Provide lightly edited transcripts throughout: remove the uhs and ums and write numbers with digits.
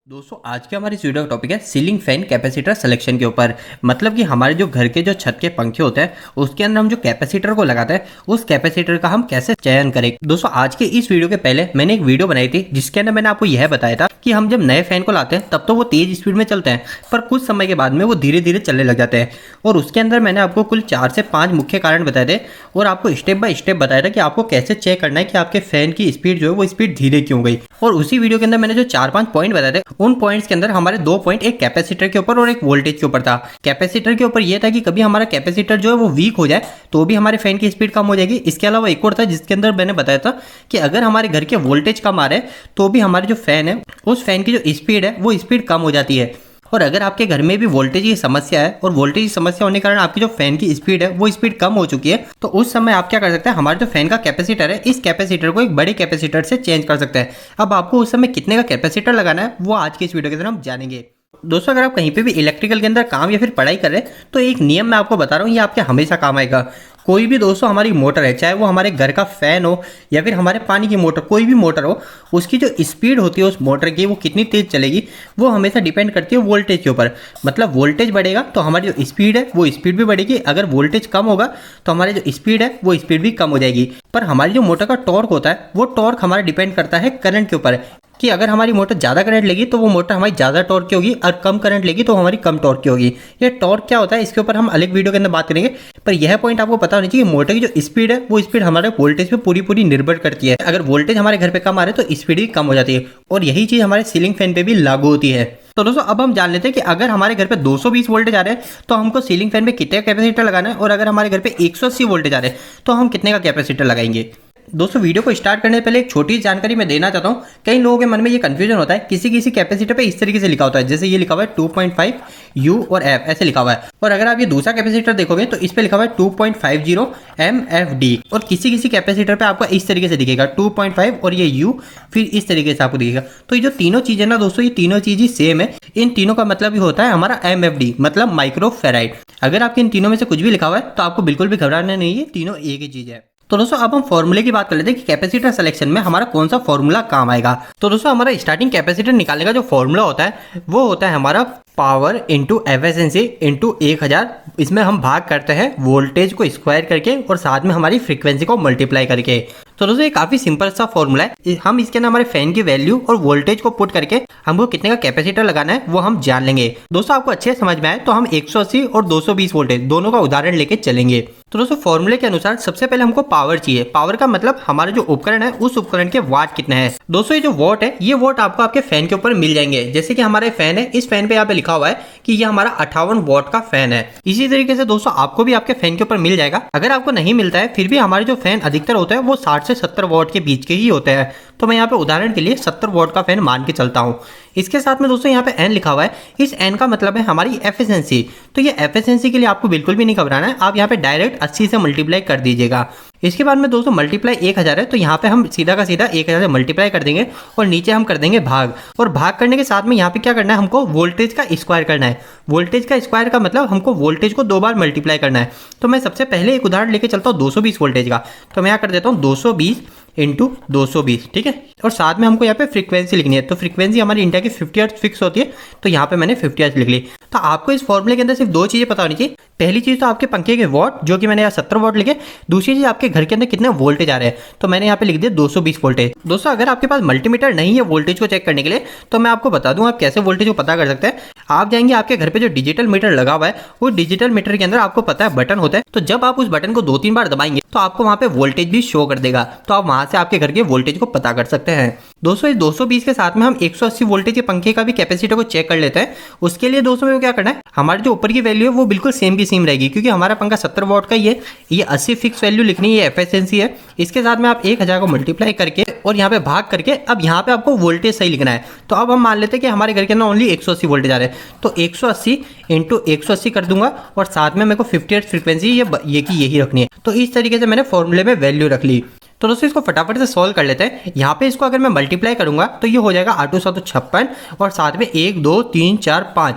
दोस्तों आज के हमारे इस वीडियो का टॉपिक है सीलिंग फैन कैपेसिटर सिलेक्शन के ऊपर। मतलब कि हमारे जो घर के जो छत के पंखे होते हैं उसके अंदर हम जो कैपेसिटर को लगाते हैं उस कैपेसिटर का हम कैसे चयन करें। दोस्तों आज के इस वीडियो के पहले मैंने एक वीडियो बनाई थी जिसके अंदर मैंने आपको यह बताया था कि हम जब नए फैन को लाते हैं तब तो वो तेज स्पीड में चलते हैं, पर कुछ समय के बाद में वो धीरे धीरे चलने लग जाते हैं। और उसके अंदर मैंने आपको कुल 4 से 5 मुख्य कारण बताए थे और आपको स्टेप बाय स्टेप बताया था कि आपको कैसे चेक करना है कि आपके फैन की स्पीड जो है वो स्पीड धीरे क्यों गई। और उसी वीडियो के अंदर मैंने जो 4-5 पॉइंट बताए थे उन पॉइंट्स के अंदर हमारे 2 पॉइंट एक कैपेसिटर के ऊपर और एक वोल्टेज के ऊपर था। कैपेसिटर के ऊपर यह था कि कभी हमारा कैपेसिटर जो है वो वीक हो जाए तो भी हमारे फैन की स्पीड कम हो जाएगी। इसके अलावा एक और था जिसके अंदर मैंने बताया था कि अगर हमारे घर के वोल्टेज कम आ रहे हैं तो भी हमारे जो फैन है उस फैन की जो स्पीड है वो स्पीड कम हो जाती है। और अगर आपके घर में भी वोल्टेज की समस्या है और वोल्टेज की समस्या होने के कारण आपकी जो फैन की स्पीड है वो स्पीड कम हो चुकी है तो उस समय आप क्या कर सकते हैं, हमारे जो फैन का कैपेसिटर है इस कैपेसिटर को एक बड़े कैपेसिटर से चेंज कर सकते हैं। अब आपको उस समय कितने का कैपेसिटर लगाना है वो आज के इस वीडियो के अंदर हम जानेंगे। दोस्तों अगर आप कहीं पे भी इलेक्ट्रिकल के अंदर काम या फिर पढ़ाई कर रहे हैं तो एक नियम मैं आपको बता रहा हूँ, ये आपके हमेशा काम आएगा। कोई भी दोस्तों हमारी मोटर है, चाहे वो हमारे घर का फैन हो या फिर हमारे पानी की मोटर, कोई भी मोटर हो, उसकी जो स्पीड होती है उस मोटर की वो कितनी तेज चलेगी वो हमेशा डिपेंड करती है वोल्टेज के ऊपर। मतलब वोल्टेज बढ़ेगा तो हमारी जो स्पीड है वो स्पीड भी बढ़ेगी, अगर वोल्टेज कम होगा तो हमारी जो स्पीड है वो स्पीड भी कम हो जाएगी। पर हमारी जो मोटर का टॉर्क होता है वो टॉर्क हमारा डिपेंड करता है करंट के ऊपर कि अगर हमारी मोटर ज़्यादा करंट लेगी तो वो मोटर हमारी ज़्यादा टॉर्क की होगी और कम करंट लेगी तो हमारी कम टॉर्क की होगी। ये टॉर्क क्या होता है इसके ऊपर हम अलग वीडियो के अंदर बात करेंगे, पर यह पॉइंट आपको पता होना चाहिए कि मोटर की जो स्पीड है वो स्पीड हमारे वोल्टेज पे पूरी निर्भर करती है। अगर वोल्टेज हमारे घर पे कम आ रहे तो स्पीड भी कम हो जाती है और यही चीज़ हमारे सीलिंग फैन पे भी लागू होती है। तो दोस्तों अब हम जान लेते हैं कि अगर हमारे घर पे 220 वोल्टेज आ रहे हैं तो हमको सीलिंग फैन पे कितने का कैपेसिटर लगाना है और अगर हमारे घर पे 180 वोल्टेज आ रहे हैं तो हम कितने का कैपेसिटर लगाएंगे। दोस्तों वीडियो को स्टार्ट करने से पहले एक छोटी जानकारी मैं देना चाहता हूँ। कई लोगों के मन में ये कंफ्यूजन होता है, किसी किसी कैपेसिटर पे इस तरीके से लिखा होता है, जैसे ये लिखा हुआ है 2.5 U और F ऐसे लिखा हुआ है, और अगर आप ये दूसरा कैपेसिटर देखोगे तो इस पे लिखा हुआ है 2.50 MFD और किसी किसी कैपेसिटर पे आपको इस तरीके से दिखेगा 2.5 और ये U फिर इस तरीके से आपको दिखेगा। तो ये जो तीनों चीजें ना दोस्तों, ये तीनों चीज ही सेम है। इन तीनों का मतलब ही होता है हमारा MFD मतलब माइक्रो फेराइड। अगर आपके इन तीनों में से कुछ भी लिखा हुआ है तो आपको बिल्कुल भी घबराना नहीं है, तीनों एक ही चीज है। तो दोस्तों अब हम फॉर्मूले की बात कर लेते हैं कि कैपेसिटर सिलेक्शन में हमारा कौन सा फॉर्मूला काम आएगा। तो दोस्तों हमारा स्टार्टिंग कैपेसिटर निकालने का जो फॉर्मूला होता है वो होता है हमारा पावर इंटू एफिशिएंसी इंटू 1000। इसमें हम भाग करते हैं वोल्टेज को स्क्वायर करके और साथ में हमारी फ्रीक्वेंसी को मल्टीप्लाई करके। तो दोस्तों ये काफी सिंपल सा फॉर्मूला है। हम इसके अंदर हमारे फैन की वैल्यू और वोल्टेज को पुट करके हमको कितने का कैपेसिटर लगाना है वो हम जान लेंगे। दोस्तों आपको अच्छे समझ में आए तो हम 180 और 220 वोल्टेज दोनों का उदाहरण लेके चलेंगे। तो दोस्तों फॉर्मूले के अनुसार सबसे पहले हमको पावर चाहिए। पावर का मतलब हमारा जो उपकरण है उस उपकरण के वाट कितने हैं। दोस्तों ये जो वॉट है ये वॉट आपको आपके फैन के ऊपर मिल जाएंगे। जैसे कि हमारे फैन है, इस फैन पे यहाँ पे लिखा हुआ है कि ये हमारा 58 वॉट का फैन है। इसी तरीके से दोस्तों आपको भी आपके फैन के ऊपर मिल जाएगा। अगर आपको नहीं मिलता है फिर भी हमारे जो फैन अधिकतर होता है वो 60 से 70 वॉट के बीच के ही होते हैं, तो मैं यहाँ पे उदाहरण के लिए 70 वॉट का फैन मान के चलता हूँ। इसके साथ में दोस्तों यहाँ पे एन लिखा हुआ है, इस एन का मतलब है हमारी एफिशिएंसी। तो ये एफिशिएंसी के लिए आपको बिल्कुल भी नहीं घबराना है, आप यहाँ पे डायरेक्ट 80 से मल्टीप्लाई कर दीजिएगा। इसके बाद में दोस्तों मल्टीप्लाई 1000 है तो यहाँ पे हम सीधा का सीधा 1000 से मल्टीप्लाई कर देंगे और नीचे हम कर देंगे भाग। और भाग करने के साथ में यहाँ पे क्या करना है, हमको वोल्टेज का स्क्वायर करना है। वोल्टेज का स्क्वायर का मतलब हमको वोल्टेज को 2 बार मल्टीप्लाई करना है। तो मैं सबसे पहले एक उदाहरण लेके चलता हूँ 220 वोल्टेज का, तो मैं यहाँ कर देता हूँ 220 इंटू 220, ठीक है। और साथ में हमको यहाँ पे फ्रीक्वेंसी लिखनी है, तो फ्रीक्वेंसी हमारी इंडिया की 50 हर्ट्ज फिक्स होती है, तो यहाँ पे मैंने 50 हर्ट्ज लिख ली। तो आपको इस फॉर्मूले के अंदर सिर्फ 2 चीजें पता होनी चाहिए। पहली चीज तो आपके पंखे के वॉट, जो कि मैंने यहाँ 70 वॉट लिखे। दूसरी चीज आपके घर के अंदर कितने वोल्टेज आ रहे हैं, तो मैंने यहाँ पे लिख दिया 220 वोल्टेज। दोस्तों अगर आपके पास मल्टीमीटर नहीं है वोल्टेज को चेक करने के लिए तो मैं आपको बता दूं आप कैसे वोल्टेज को पता कर सकते हैं। आप जाएंगे आपके घर पे जो डिजिटल मीटर लगा हुआ है, वो डिजिटल मीटर के अंदर आपको पता है बटन होता है, तो जब आप उस बटन को 2-3 बार दबाएंगे तो आपको वहां पे वोल्टेज भी शो कर देगा, तो आप वहां से आपके घर के वोल्टेज को पता कर सकते हैं। दोस्तों इस 220 के साथ में हम 180 वोल्टेज के पंखे का भी कैपेसिटर को चेक कर लेते हैं। उसके लिए दोस्तों में क्या करना है, हमारे जो ऊपर की वैल्यू है वो बिल्कुल सेम की सेम रहेगी, क्योंकि हमारा पंखा 70 वॉट का ही है। ये 80 फिक्स वैल्यू लिखनी है, एफिशिएंसी है। इसके साथ में आप 1000 को मल्टीप्लाई करके और यहाँ पे भाग करके अब यहाँ पे आपको वोल्टेज सही लिखना है। तो अब हम मान लेते हैं कि हमारे घर के अंदर ओनली 180 वोल्टेज आ रहे हैं, तो 180 इंटू 180 कर दूंगा और साथ में मेरे को 50 हर्ट्ज फ्रीक्वेंसी ये की यही रखनी है। तो इस तरीके से मैंने फॉर्मूले में वैल्यू रख ली। तो दोस्तों इसको फटाफट से सॉल्व कर लेते हैं। यहाँ पे इसको अगर मैं मल्टीप्लाई करूंगा तो ये हो जाएगा 8 7 56 और साथ में 1 2 3 4 5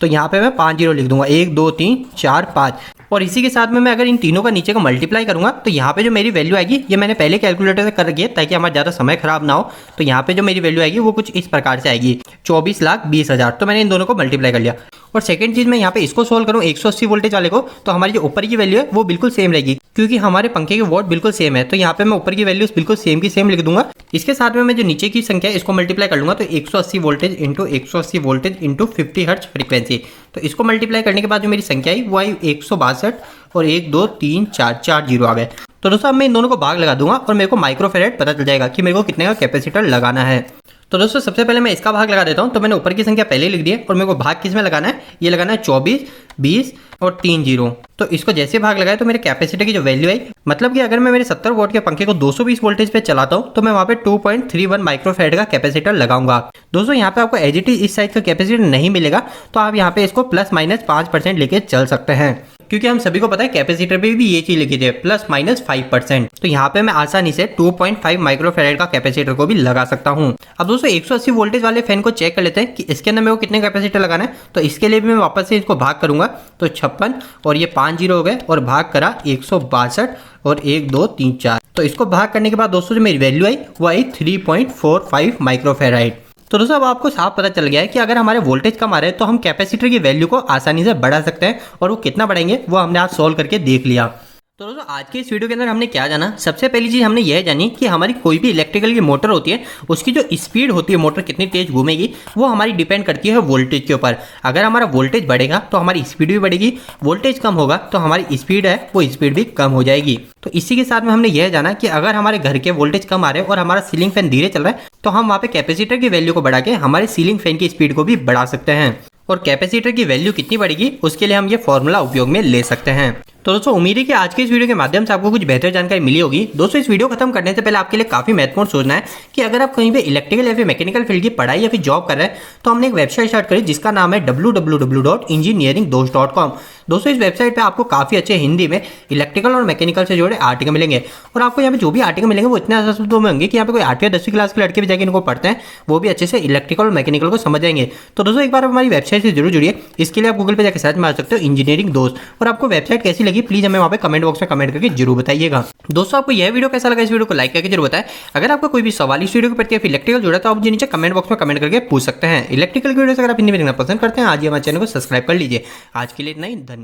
तो यहाँ पे मैं 5 जीरो लिख दूंगा, 1 2 3 4 5। और इसी के साथ में मैं अगर इन तीनों का नीचे का मल्टीप्लाई करूंगा तो यहाँ पे जो मेरी वैल्यू आएगी, ये मैंने पहले कैलकुलेटर से कर रखी है ताकि हमारा ज़्यादा समय खराब ना हो। तो यहाँ पे जो मेरी वैल्यू आएगी वो कुछ इस प्रकार से आएगी, 24,20,000। तो मैंने इन दोनों को मल्टीप्लाई कर लिया। और सेकंड चीज़ मैं यहाँ पे इसको सोल्व करूँ 180 वोल्टेज वाले को, तो हमारी जो ऊपर की वैल्यू है वो बिल्कुल सेम रहेगी, क्योंकि हमारे पंखे के वोल्ट बिल्कुल सेम है। तो यहाँ पे मैं ऊपर की वैल्यू बिल्कुल सेम की सेम लिख दूंगा। इसके साथ में मैं जो नीचे की संख्या है इसको मल्टीप्लाई कर लूंगा, तो 180 voltage into 180 voltage into 50 hertz frequency. तो इसको मल्टीप्लाई करने के बाद जो मेरी संख्या आई वो आई 162 और 1 2 3 4 जीरो आ गए। तो दोस्तों अब मैं इन दोनों को भाग लगा दूंगा और मेरे को माइक्रोफेरेड पता चल जाएगा कि मेरे को कितने का कैपेसिटर लगाना है। तो दोस्तों सबसे पहले मैं इसका भाग लगा देता हूँ। तो मैंने ऊपर की संख्या पहले लिख दी है और मेरे को भाग किस में लगाना है, ये लगाना है 24, 20 और 3 जीरो। तो इसको जैसे भाग लगाए तो मेरे कैपेसिटर की जो वैल्यू आई, मतलब कि अगर मैं मेरे 70 वोल्ट के पंखे को 220 वोल्टेज पे चलाता हूँ तो मैं वहाँ पे 2.31 माइक्रोफेरेड का कैपेसिटर लगाऊंगा। दोस्तों यहाँ पे आपको एज इट इज इस साइज का कैपेसिटर नहीं मिलेगा, तो आप यहाँ पे इसको ±5% लेके चल सकते हैं, क्योंकि हम सभी को पता है कैपेसिटर पे भी ये चीज लिखी थी ±5%। तो यहाँ पे मैं आसानी से 2.5 माइक्रोफेरेड का कैपेसिटर को भी लगा सकता हूँ। अब दोस्तों 180 वोल्टेज वाले फैन को चेक कर लेते हैं कि इसके अंदर मेरे को कितने कैपेसिटर लगाना है। तो इसके लिए भी मैं वापस से इसको भाग करूंगा, तो 56 और ये 5 जीरो हो गए और भाग करा 162 और 1 2 3 4। तो इसको भाग करने के बाद दोस्तों जो मेरी वैल्यू आई वो आई 3.45 माइक्रोफेराइड। तो दोस्तों अब आपको साफ पता चल गया है कि अगर हमारे वोल्टेज कम आ रहे हैं तो हम कैपेसिटर की वैल्यू को आसानी से बढ़ा सकते हैं, और वो कितना बढ़ाएंगे वो हमने आज सॉल्व करके देख लिया। तो दोस्तों आज के इस वीडियो के अंदर हमने क्या जाना, सबसे पहली चीज हमने यह जानी कि हमारी कोई भी इलेक्ट्रिकल की मोटर होती है उसकी जो स्पीड होती है, मोटर कितनी तेज घूमेगी, वो हमारी डिपेंड करती है वोल्टेज के ऊपर। अगर हमारा वोल्टेज बढ़ेगा तो हमारी स्पीड भी बढ़ेगी, वोल्टेज कम होगा तो हमारी स्पीड है वो स्पीड भी कम हो जाएगी। तो इसी के साथ में हमने यह जाना कि अगर हमारे घर के वोल्टेज कम आ रहे हैं और हमारा सीलिंग फैन धीरे चल रहा है तो हम वहाँ पे कैपेसिटर की वैल्यू को बढ़ा के हमारे सीलिंग फैन की स्पीड को भी बढ़ा सकते हैं। और कैपेसिटर की वैल्यू कितनी बढ़ेगी उसके लिए हम ये फॉर्मूला उपयोग में ले सकते हैं। तो दोस्तों उम्मीद है कि आज के इस वीडियो के माध्यम से आपको कुछ बेहतर जानकारी मिली होगी। दोस्तों इस वीडियो खत्म करने से पहले आपके लिए काफी महत्वपूर्ण सोचना है कि अगर आप कहीं पे इलेक्ट्रिकल या फिर मैकेनिकल फील्ड की पढ़ाई या फिर जॉब कर रहे हैं तो हमने एक वेबसाइट स्टार्ट करी जिसका नाम है www.engineeringdost.com। दोस्तों इस वेबसाइट पे आपको काफी अच्छे हिंदी में इलेक्ट्रिकल और मैकेनिकल से जुड़े आर्टिकल मिलेंगे, और आपको यहाँ पे जो भी आर्टिकल मिलेंगे वो इतने आसान शब्दों में होंगे कि यहाँ पे कोई 8वीं या 10वीं क्लास के लड़के भी जाके इनको पढ़ते हैं वो भी अच्छे से इलेक्ट्रिकल और मैकेनिकल को समझ जाएंगे। तो दोस्तों एक बार हमारी वेबसाइट से जरूर जुड़िए। इसके लिए आप गूगल पे जाकर सर्च मार सकते हो इंजीनियरिंग दोस्त, और आपको वेबसाइट कैसी लगी प्लीज हमें वहाँ पे कमेंट बॉक्स में कमेंट करके जरूर बताइएगा। दोस्तों आपको यह वीडियो कैसा लगा, इस वीडियो को लाइक करके जरूर बताएं। अगर आपको कोई भी सवाल इस वीडियो के प्रति इलेक्ट्रिकल जुड़ा तो आप नीचे कमेंट बॉक्स में कमेंट करके पूछ सकते हैं। इलेक्ट्रिकल वीडियो अगर आप हिंदी में देखना पसंद करते हैं आज ही हमारे चैनल को सब्सक्राइब कर लीजिए। आज के लिए इतना ही, धन्यवाद।